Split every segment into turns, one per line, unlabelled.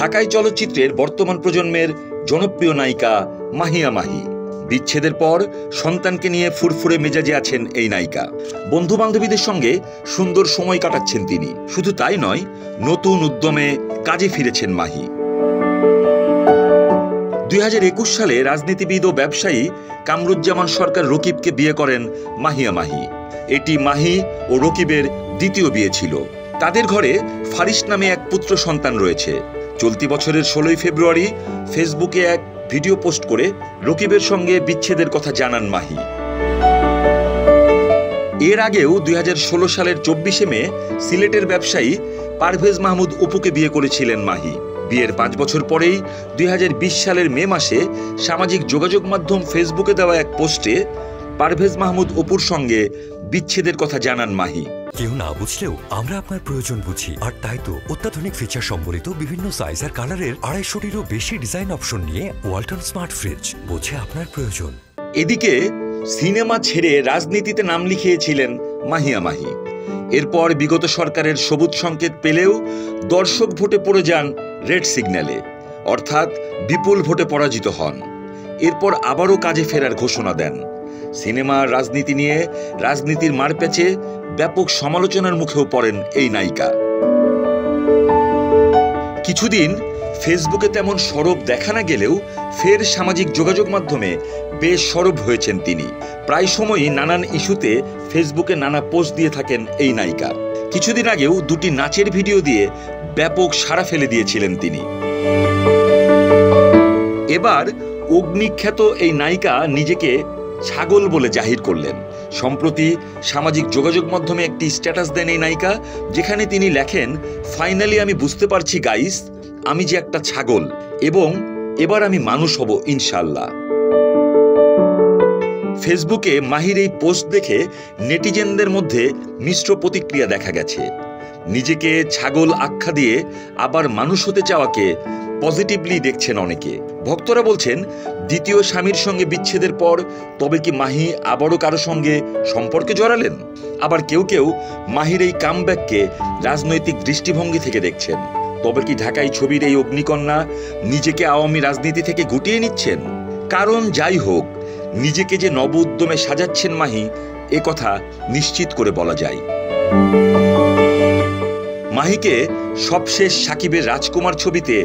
ঢাকাই চলচ্চিত্রের বর্তমান প্রজন্মের জনপ্রিয় নায়িকা মাহিয়া মাহি। বিচ্ছেদের পর সন্তানকে নিয়ে ফুরফুরে মেজাজে আছেন এই নায়িকা। বন্ধু বান্ধবীদের সঙ্গে সুন্দর সময় কাটাচ্ছেন তিনি। শুধু তাই নয়, নতুন উদ্যমে কাজে ফিরেছেন মাহি। 2021 সালে রাজনীতিবিদ ও ব্যবসায়ী কামরুজ্জামান সরকার রকিবকে বিয়ে করেন মাহিয়া মাহি। এটি মাহি ও রকিবের দ্বিতীয় বিয়ে ছিল। তাদের ঘরে ফারিস নামে এক পুত্র সন্তান রয়েছে। চলতি বছরের 16 ফেব্রুয়ারি ফেসবুকে এক ভিডিও পোস্ট করে রকিবের সঙ্গে বিচ্ছেদের কথা জানান মাহি। এর আগেও 2016 সালের 24 মে সিলেটের ব্যবসায়ী পারভেজ মাহমুদ অপুকে বিয়ে করেছিলেন মাহি। বিয়ের 5 বছর পরেই 2020 সালের মে মাসে সামাজিক যোগাযোগ মাধ্যম ফেসবুকে দেওয়া এক পোস্টে পারভেজ মাহমুদ অপুর সঙ্গে বিচ্ছেদের কথা জানান মাহি।
কেউ না বুঝলেও আমরা আপনার প্রয়োজন বুঝি, আর তাই তো অত্যাধুনিক ফিচার সম্বলিত বিভিন্ন সাইজ আর কালারের 250-টিরও বেশি ডিজাইন অপশন নিয়ে ওয়ালটন স্মার্ট ফ্রিজ বোঝে আপনার প্রয়োজন।
এদিকে সিনেমা ছেড়ে রাজনীতিতে নাম লিখিয়েছিলেন মাহিয়া মাহি। এরপর বিগত সরকারের সবুজ সংকেত পেলেও দর্শক ভোটে পড়ে যান রেড সিগন্যালে, অর্থাৎ বিপুল ভোটে পরাজিত হন। এরপর আবারও কাজে ফেরার ঘোষণা দেন। সিনেমার রাজনীতি নিয়ে রাজনীতির মারপ্যাচে ব্যাপক সমালোচনার মুখেও পড়েন এই নায়িকা। কিছুদিন ফেসবুকে তেমন সরব দেখা না গেলেও ফের সামাজিক যোগাযোগ মাধ্যমে বেশ সরব হয়েছেন তিনি। প্রায় সময়ই নানান ইস্যুতে ফেসবুকে নানা পোস্ট দিয়ে থাকেন এই নায়িকা। কিছুদিন আগেও 2টি নাচের ভিডিও দিয়ে ব্যাপক সাড়া ফেলে দিয়েছিলেন তিনি। এবার অগ্নিখ্যাত এই নায়িকা নিজেকে ছাগল বলে জাহির করলেন। সম্প্রতি সামাজিক যোগাযোগ মাধ্যমে একটি স্ট্যাটাস দেন এই নায়িকা, যেখানে তিনি লেখেন, ফাইনালি আমি বুঝতে পারছি গাইস, আমি যে একটা ছাগল, এবং এবার আমি মানুষ হব ইনশাআল্লাহ। ফেসবুকে মাহির এই পোস্ট দেখে নেটিজেনদের মধ্যে মিশ্র প্রতিক্রিয়া দেখা গেছে। নিজেকে ছাগল আখ্যা দিয়ে আবার মানুষ হতে চাওয়াকে পজিটিভলি দেখছেন অনেকে। ভক্তরা বলছেন, দ্বিতীয় স্বামীর সঙ্গে বিচ্ছেদের পর তবে কি মাহি আবারও কারো সঙ্গে সম্পর্কে জড়ালেন? আবার কেউ কেউ মাহির এই কামব্যাককে রাজনৈতিক দৃষ্টিভঙ্গি থেকে দেখছেন। তবে কি ঢাকাই ছবির এই অগ্নিকন্যা নিজেকে আওয়ামী রাজনীতি থেকে গুটিয়ে নিচ্ছেন? কারণ যাই হোক, নিজেকে যে নব উদ্যমে সাজাচ্ছেন মাহি, এ কথা নিশ্চিত করে বলা যায়। মাহিকে সবশেষ সাকিবের রাজকুমার ছবিতে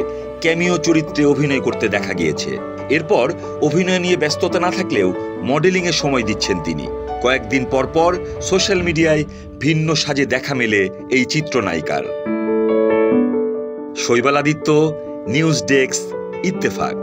ক্যামিও চরিত্রে অভিনয় করতে দেখা গিয়েছে। এরপর অভিনয় নিয়ে ব্যস্ততা না থাকলেও মডেলিংয়ে সময় দিচ্ছেন তিনি। কয়েকদিন পর পর সোশ্যাল মিডিয়ায় ভিন্ন সাজে দেখা মেলে এই চিত্রনায়িকার। শৈবাল আদিত্য, নিউজ ডেস্ক, ইত্তেফাক।